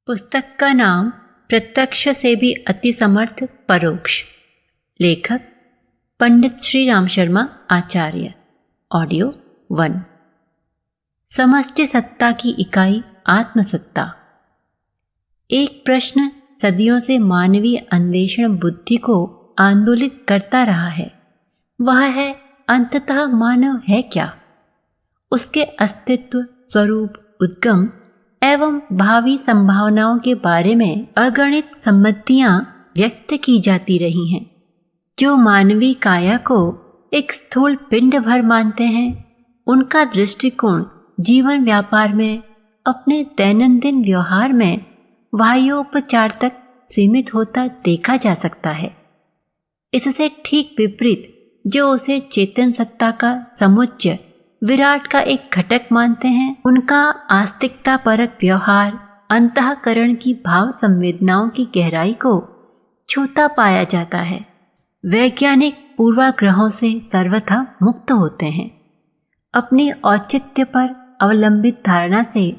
पुस्तक का नाम प्रत्यक्ष से भी अति समर्थ परोक्ष। लेखक पंडित श्री राम शर्मा आचार्य। ऑडियो 1। समष्टि सत्ता की इकाई आत्मसत्ता। एक प्रश्न सदियों से मानवीय अन्वेषण बुद्धि को आंदोलित करता रहा है। वह है, अंततः मानव है क्या? उसके अस्तित्व, स्वरूप, उद्गम एवं भावी संभावनाओं के बारे में अगणित सम्मतियां व्यक्त की जाती रही हैं। जो मानवीय काया को एक स्थूल पिंड भर मानते हैं, उनका दृष्टिकोण जीवन व्यापार में, अपने दैनंदिन व्यवहार में बाह्योपचार तक सीमित होता देखा जा सकता है। इससे ठीक विपरीत जो उसे चेतन सत्ता का समुच्चय, विराट का एक घटक मानते हैं, उनका आस्तिकता परक व्यवहार अंतःकरण की भाव संवेदनाओं की गहराई को छूता पाया जाता है। वैज्ञानिक पूर्वाग्रहों से सर्वथा मुक्त होते हैं। अपनी औचित्य पर अवलंबित धारणा से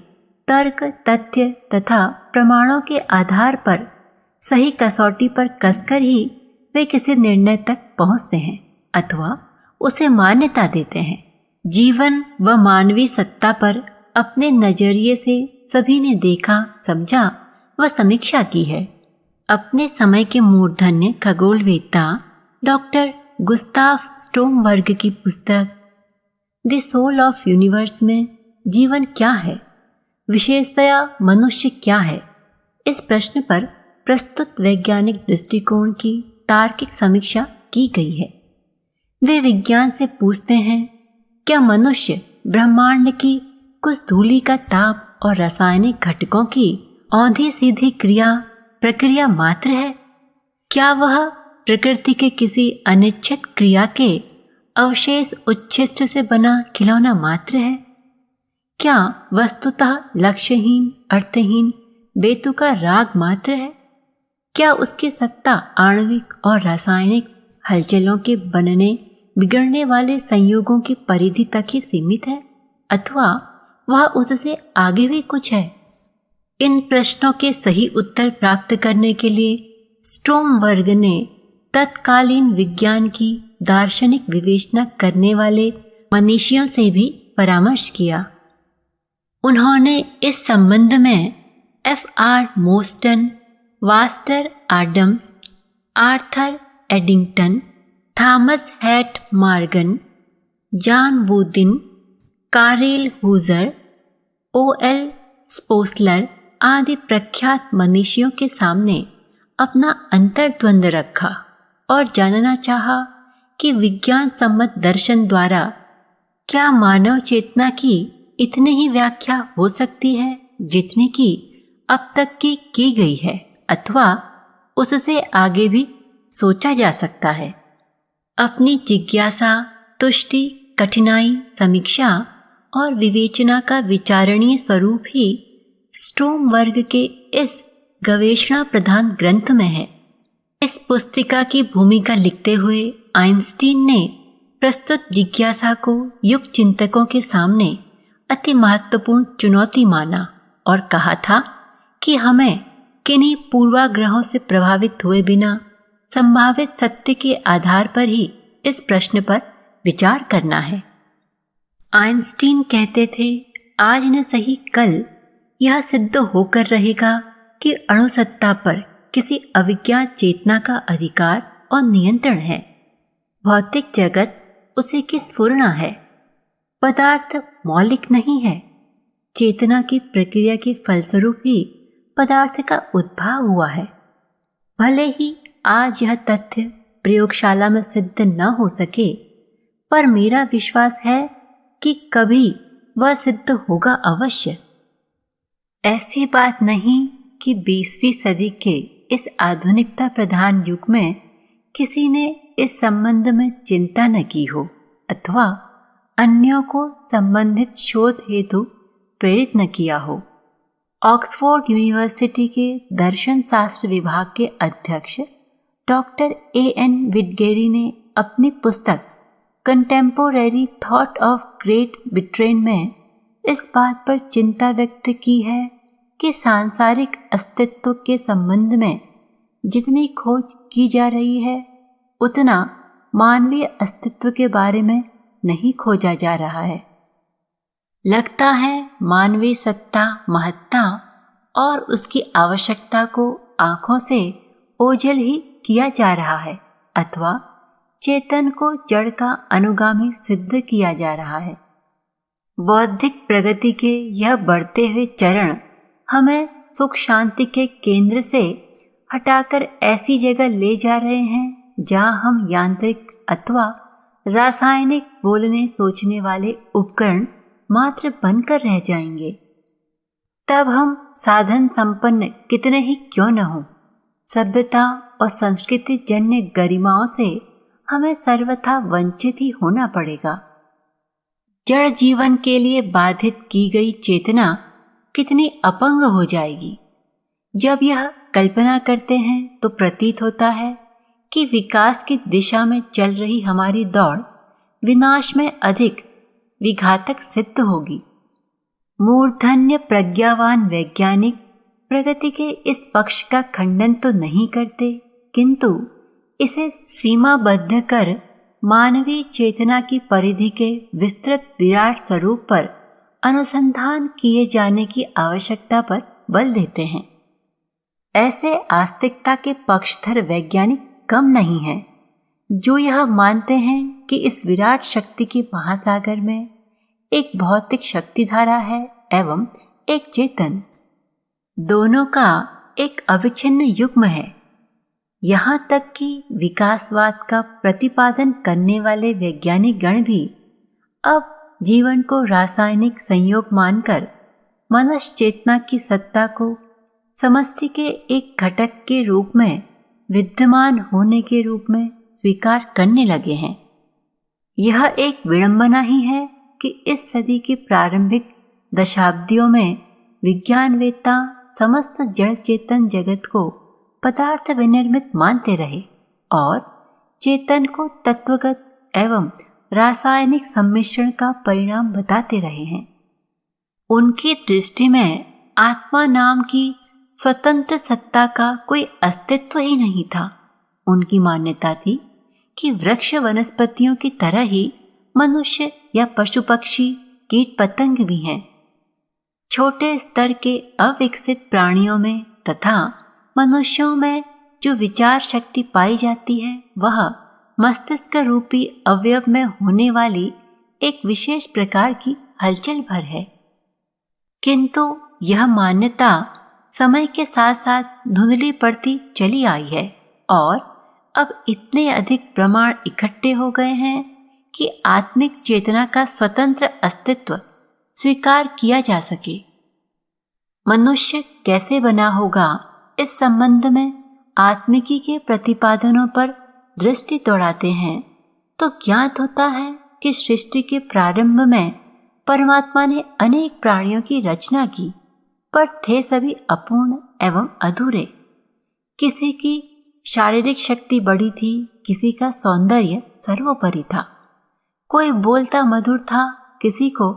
तर्क, तथ्य तथा प्रमाणों के आधार पर सही कसौटी पर कसकर ही वे किसी निर्णय तक पहुंचते हैं अथवा उसे मान्यता देते हैं। जीवन व मानवीय सत्ता पर अपने नजरिए से सभी ने देखा, समझा व समीक्षा की है। अपने समय के मूर्धन्य खगोलवेत्ता डॉक्टर गुस्ताफ स्टोमबर्ग की पुस्तक द सोल ऑफ यूनिवर्स में जीवन क्या है, विशेषतया मनुष्य क्या है, इस प्रश्न पर प्रस्तुत वैज्ञानिक दृष्टिकोण की तार्किक समीक्षा की गई है। वे विज्ञान से पूछते हैं, क्या मनुष्य ब्रह्मांड की कुछ धूलि का ताप और रासायनिक घटकों की औंधी सीधी प्रक्रिया मात्र है? क्या वह प्रकृति के किसी अनिच्छित क्रिया के अवशेष उच्छिष्ट से बना खिलौना मात्र है? क्या वस्तुतः लक्ष्यहीन, अर्थहीन, बेतुका राग मात्र है? क्या उसकी सत्ता आणविक और रासायनिक हलचलों के बनने बिगड़ने वाले संयोगों की परिधि तक ही सीमित है अथवा वह उससे आगे भी कुछ है? इन प्रश्नों के सही उत्तर प्राप्त करने के लिए स्टोमबर्ग ने तत्कालीन विज्ञान की दार्शनिक विवेचना करने वाले मनीषियों से भी परामर्श किया। उन्होंने इस संबंध में F.R. Moulton, Walter Adams, Arthur Eddington, Thomas Hunt Morgan, John वुडिन, कारेल हुजर, O.L. स्पोसलर आदि प्रख्यात मनीषियों के सामने अपना अंतर्द्वंद रखा और जानना चाहा कि विज्ञान सम्मत दर्शन द्वारा क्या मानव चेतना की इतनी ही व्याख्या हो सकती है जितनी की अब तक की गई है अथवा उससे आगे भी सोचा जा सकता है। अपनी जिज्ञासा, तुष्टि, कठिनाई, समीक्षा और विवेचना का विचारणीय स्वरूप ही स्टोमबर्ग के इस गवेषणा प्रधान ग्रंथ में है। इस पुस्तिका की भूमिका लिखते हुए आइंस्टीन ने प्रस्तुत जिज्ञासा को युग चिंतकों के सामने अति महत्वपूर्ण चुनौती माना और कहा था कि हमें किन्हीं पूर्वाग्रहों से प्रभावित हुए बिना संभावित सत्य के आधार पर ही इस प्रश्न पर विचार करना है। आइंस्टीन कहते थे, आज न सही कल यह सिद्ध होकर रहेगा कि अणुसत्ता पर किसी अविज्ञात चेतना का अधिकार और नियंत्रण है। भौतिक जगत उसी की स्फुरणा है। पदार्थ मौलिक नहीं है। चेतना की प्रक्रिया के फलस्वरूप ही पदार्थ का उद्भव हुआ है। भले ही आज यह तथ्य प्रयोगशाला में सिद्ध न हो सके, पर मेरा विश्वास है कि कभी वह सिद्ध होगा अवश्य। ऐसी बात नहीं कि 20वीं सदी के इस आधुनिकता प्रधान युग में किसी ने इस संबंध में चिंता न की हो अथवा अन्यों को संबंधित शोध हेतु प्रेरित न किया हो। ऑक्सफोर्ड यूनिवर्सिटी के दर्शन शास्त्र विभाग के अध्यक्ष डॉक्टर A.N. विडगेरी ने अपनी पुस्तक contemporary thought of great Britain में इस बात पर चिंता व्यक्त की है कि सांसारिक अस्तित्व के संबंध में जितनी खोज की जा रही है उतना मानवीय अस्तित्व के बारे में नहीं खोजा जा रहा है। लगता है मानवीय सत्ता, महत्ता और उसकी आवश्यकता को आंखों से ओझल ही किया जा रहा है अथवा चेतन को जड़ का अनुगामी सिद्ध किया जा रहा है। बौद्धिक प्रगति के यह बढ़ते हुए चरण हमें सुख शांति के केंद्र से हटाकर ऐसी जगह ले जा रहे हैं जहां हम यांत्रिक अथवा रासायनिक बोलने सोचने वाले उपकरण मात्र बनकर रह जाएंगे। तब हम साधन संपन्न कितने ही क्यों न हो, सभ्यता और संस्कृति जन्य गरिमाओं से हमें सर्वथा वंचित ही होना पड़ेगा। जड़ जीवन के लिए बाधित की गई चेतना कितनी अपंग हो जाएगी। जब यह कल्पना करते हैं तो प्रतीत होता है कि विकास की दिशा में चल रही हमारी दौड़ विनाश में अधिक विघातक सिद्ध होगी। मूर्धन्य प्रज्ञावान वैज्ञानिक प्रगति के इस पक्ष का खंडन तो नहीं करते, किंतु इसे सीमाबद्ध कर मानवीय चेतना की परिधि के विस्तृत विराट स्वरूप पर अनुसंधान किए जाने की आवश्यकता पर बल देते हैं। ऐसे आस्तिकता के पक्षधर वैज्ञानिक कम नहीं हैं, जो यह मानते हैं कि इस विराट शक्ति के महासागर में एक भौतिक शक्तिधारा है एवं एक चेतन, दोनों का एक अविच्छिन्न युग्म है। यहाँ तक कि विकासवाद का प्रतिपादन करने वाले वैज्ञानिक गण भी अब जीवन को रासायनिक संयोग मानकर मनुष्य चेतना की सत्ता को समष्टि के एक घटक के रूप में विद्यमान होने के रूप में स्वीकार करने लगे हैं। यह एक विडंबना ही है कि इस सदी के प्रारंभिक दशाब्दियों में विज्ञानवेत्ता समस्त जड़ चेतन जगत को पदार्थ विनिर्मित मानते रहे और चेतन को तत्वगत एवं रासायनिक सम्मिश्रण का परिणाम बताते रहे हैं। उनकी दृष्टि में आत्मा नाम की स्वतंत्र सत्ता का कोई अस्तित्व ही नहीं था। उनकी मान्यता थी कि वृक्ष वनस्पतियों की तरह ही मनुष्य या पशु पक्षी कीट पतंग भी हैं। छोटे स्तर के अविकसित प्राणियों में तथा मनुष्यों में जो विचार शक्ति पाई जाती है वह मस्तिष्क रूपी अवयव में होने वाली एक विशेष प्रकार की हलचल भर है। किंतु यह मान्यता समय के साथ साथ धुंधली पड़ती चली आई है और अब इतने अधिक प्रमाण इकट्ठे हो गए हैं कि आत्मिक चेतना का स्वतंत्र अस्तित्व स्वीकार किया जा सके। मनुष्य कैसे बना होगा, इस संबंध में आत्मिकी के प्रतिपादनों पर दृष्टि दौड़ाते हैं तो ज्ञात होता है कि सृष्टि के प्रारंभ में परमात्मा ने अनेक प्राणियों की रचना की, पर थे सभी अपूर्ण एवं अधूरे। किसी की शारीरिक शक्ति बड़ी थी, किसी का सौंदर्य सर्वोपरि था, कोई बोलता मधुर था, किसी को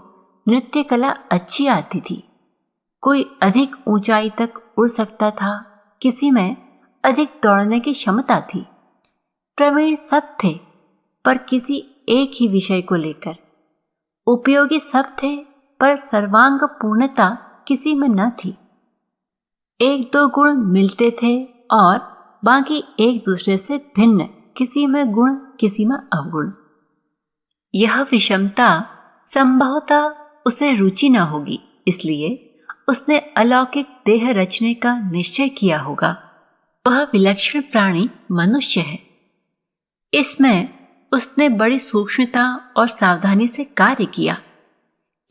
नृत्य कला अच्छी आती थी, कोई अधिक ऊंचाई तक उड़ सकता था, किसी में अधिक दौड़ने की क्षमता थी। प्रवीण सब थे, पर किसी एक ही विषय को लेकर। उपयोगी सब थे, पर सर्वांग पूर्णता किसी में न थी। एक दो गुण मिलते थे और बाकी एक दूसरे से भिन्न, किसी में गुण किसी में अवगुण। यह विषमता संभवतः उसे रुचि न होगी, इसलिए उसने अलौकिक देह रचने का निश्चय किया होगा। वह विलक्षण प्राणी मनुष्य है। इसमें उसने बड़ी सूक्ष्मता और सावधानी से कार्य किया,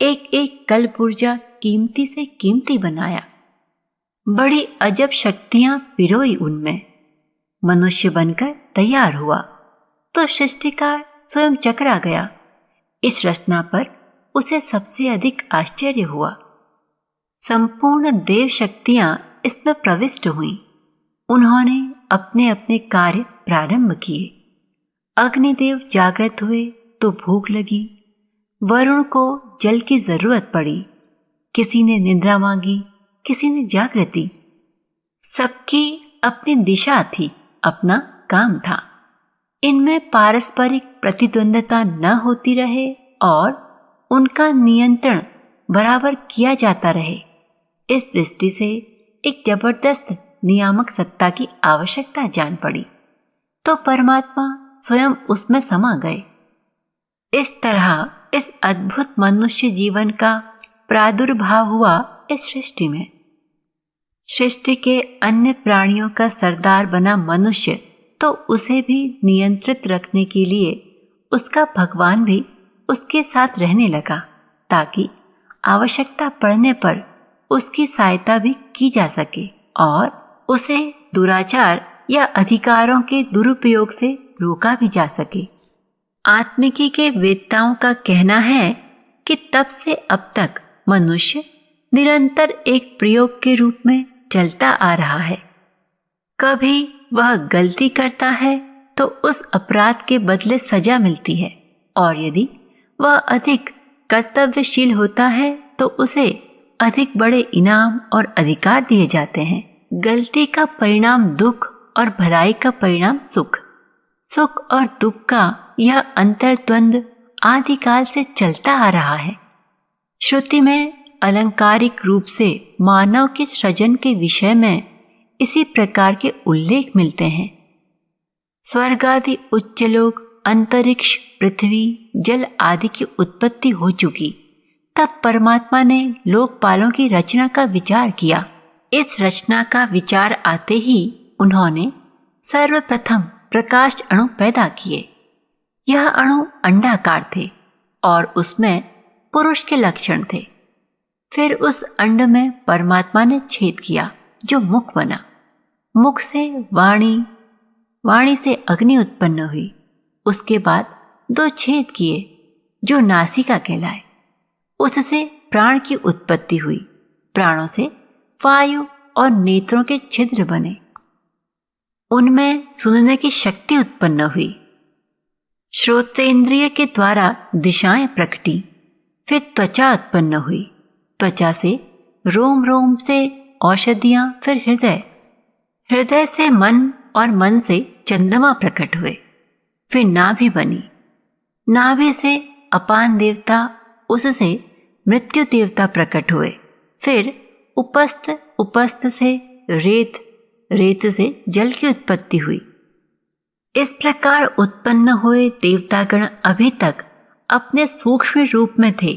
एक एक कलपुर्जा कीमती से कीमती बनाया, बड़ी अजब शक्तियां पिरोई उनमें। मनुष्य बनकर तैयार हुआ तो सृष्टिकार स्वयं चकरा गया। इस रचना पर उसे सबसे अधिक आश्चर्य हुआ। संपूर्ण देव शक्तियां इसमें प्रविष्ट हुईं। उन्होंने अपने अपने कार्य प्रारंभ किए। अग्निदेव जागृत हुए तो भूख लगी, वरुण को जल की जरूरत पड़ी, किसी ने निद्रा मांगी, किसी ने जागृति। सबकी अपनी दिशा थी, अपना काम था। इनमें पारस्परिक प्रतिद्वंदता न होती रहे और उनका नियंत्रण बराबर किया जाता रहे। इस दृष्टि से एक जबरदस्त नियामक सत्ता की आवश्यकता जान पड़ी, तो परमात्मा स्वयं उसमें समा गए। इस तरह इस अद्भुत मनुष्य जीवन का प्रादुर्भाव हुआ इस सृष्टि में। सृष्टि के अन्य प्राणियों का सरदार बना मनुष्य तो उसे भी नियंत्रित रखने के लिए उसका भगवान भी उसके साथ रहने लगा, ताकि आवश्यकता पड़ने पर उसकी सहायता भी की जा सके और उसे दुराचार या अधिकारों के दुरुपयोग से रोका भी जा सके। आत्मिकी के वेत्ताओं का कहना है कि तब से अब तक मनुष्य निरंतर एक प्रयोग के रूप में चलता आ रहा है। कभी वह गलती करता है तो उस अपराध के बदले सजा मिलती है, और यदि वह अधिक कर्तव्यशील होता है तो उसे अधिक बड़े इनाम और अधिकार दिए जाते हैं। गलती का परिणाम दुख और भलाई का परिणाम सुख। सुख और दुख का यह अंतर्द्वंद आदिकाल से चलता आ रहा है। श्रुति में अलंकारिक रूप से मानव के सृजन के विषय में इसी प्रकार के उल्लेख मिलते हैं। स्वर्ग आदि उच्च लोक, अंतरिक्ष, पृथ्वी, जल आदि की उत्पत्ति हो चुकी, तब परमात्मा ने लोकपालों की रचना का विचार किया। इस रचना का विचार आते ही उन्होंने सर्वप्रथम प्रकाश अणु पैदा किए। यह अणु अंडाकार थे और उसमें पुरुष के लक्षण थे। फिर उस अंड में परमात्मा ने छेद किया जो मुख बना। मुख से वाणी, वाणी से अग्नि उत्पन्न हुई। उसके बाद 2 छेद किए जो नासिका कहलाए। उससे प्राण की उत्पत्ति हुई। प्राणों से वायु और नेत्रों के छिद्र बने। उनमें सुनने की शक्ति उत्पन्न हुई। श्रोतेंद्रिय के द्वारा दिशाएं प्रकटी। फिर त्वचा उत्पन्न हुई। त्वचा से रोम रोम से औषधियां, फिर हृदय, हृदय से मन और मन से चंद्रमा प्रकट हुए। फिर नाभि बनी। नाभि से अपान देवता, उससे मृत्यु देवता प्रकट हुए। फिर उपस्थ, उपस्थ से रेत, रेत से जल की उत्पत्ति हुई। इस प्रकार उत्पन्न हुए देवतागण अभी तक अपने सूक्ष्म रूप में थे।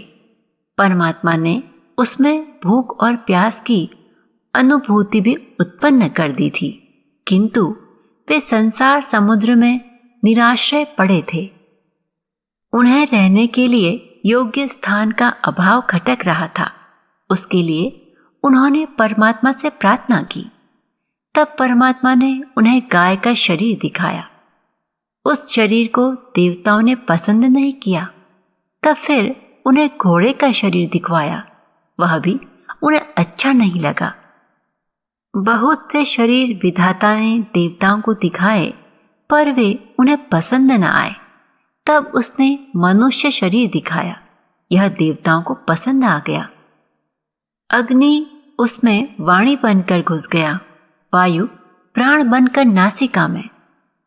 परमात्मा ने उसमें भूख और प्यास की अनुभूति भी उत्पन्न कर दी थी, किंतु वे संसार समुद्र में निराश्रय पड़े थे। उन्हें रहने के लिए योग्य स्थान का अभाव खटक रहा था। उसके लिए उन्होंने परमात्मा से प्रार्थना की। तब परमात्मा ने उन्हें गाय का शरीर दिखाया। उस शरीर को देवताओं ने पसंद नहीं किया। तब फिर उन्हें घोड़े का शरीर दिखवाया। वह भी उन्हें अच्छा नहीं लगा। बहुत से शरीर विधाता ने देवताओं को दिखाए, पर वे उन्हें पसंद न आए। तब उसने मनुष्य शरीर दिखाया। यह देवताओं को पसंद आ गया। अग्नि उसमें वाणी बनकर घुस गया। वायु प्राण बनकर नासिका में।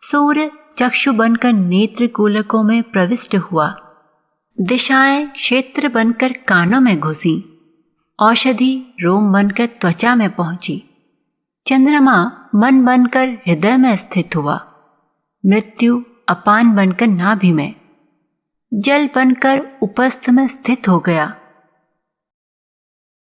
सूर्य चक्षु बनकर नेत्र गोलकों में प्रविष्ट हुआ। दिशाएं क्षेत्र बनकर कानों में घुसी। औषधि रोम बनकर त्वचा में पहुंची। चंद्रमा मन बनकर हृदय में स्थित हुआ। मृत्यु अपान बनकर नाभि में। जल बनकर उपस्थ में स्थित हो गया।